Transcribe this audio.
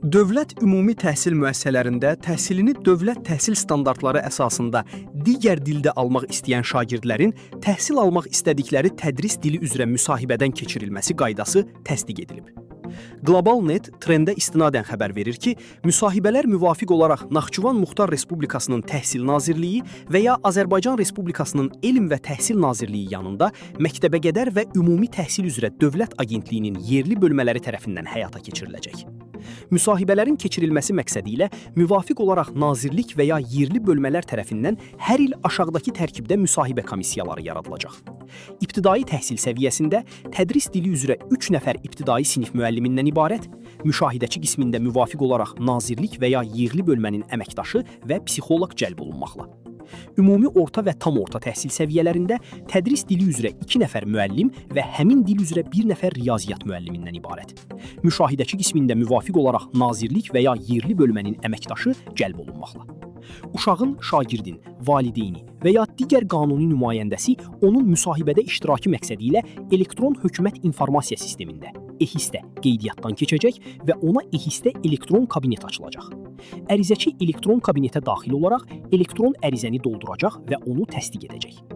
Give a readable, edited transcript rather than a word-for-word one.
Dövlət ümumi təhsil müəssisələrində təhsilini dövlət təhsil standartları əsasında digər dildə almaq istəyən şagirdlərin təhsil almaq istədikləri tədris dili üzrə müsahibədən keçirilməsi qaydası təsdiq edilib. Global.net trendə istinadən xəbər verir ki, müsahibələr müvafiq olaraq Naxçıvan Muxtar Respublikasının Təhsil Nazirliyi və ya Azərbaycan Respublikasının Elm və Təhsil Nazirliyi yanında məktəbəqədər və ümumi təhsil üzrə Dövlət Agentliyinin yerli bölmələri tərəfindən həyata keçiriləcək. Müsahibələrin keçirilməsi məqsədilə müvafiq olaraq nazirlik və ya yerli bölmələr tərəfindən hər il aşağıdakı tərkibdə müsahibə komissiyaları yaradılacaq. İbtidai təhsil səviyyəsində tədris dili üzrə 3 nəfər ibtidai sinif müəllimindən ibarət, müşahidəçi qismində müvafiq olaraq nazirlik və ya yerli bölmənin əməkdaşı və psixoloq cəlb olunmaqla. Ümumi orta və tam orta təhsil səviyyələrində tədris dili üzrə 2 nəfər müəllim və həmin dil üzrə 1 nəfər riyaziyyat müəllimindən ibarət. Müşahidəçi qismində müvafiq olaraq nazirlik və ya yerli bölmənin əməkdaşı cəlb olunmaqla. Uşağın, şagirdin, valideyni və ya digər qanuni nümayəndəsi onun müsahibədə iştirakı məqsədilə elektron hökumət informasiya sistemində, EHİS-də qeydiyyatdan keçəcək və ona EHİS-də elektron kabinet açılacaq. Ərizəçi elektron kabinetə daxil olaraq elektron ərizəni dolduracaq və onu təsdiq edəcək.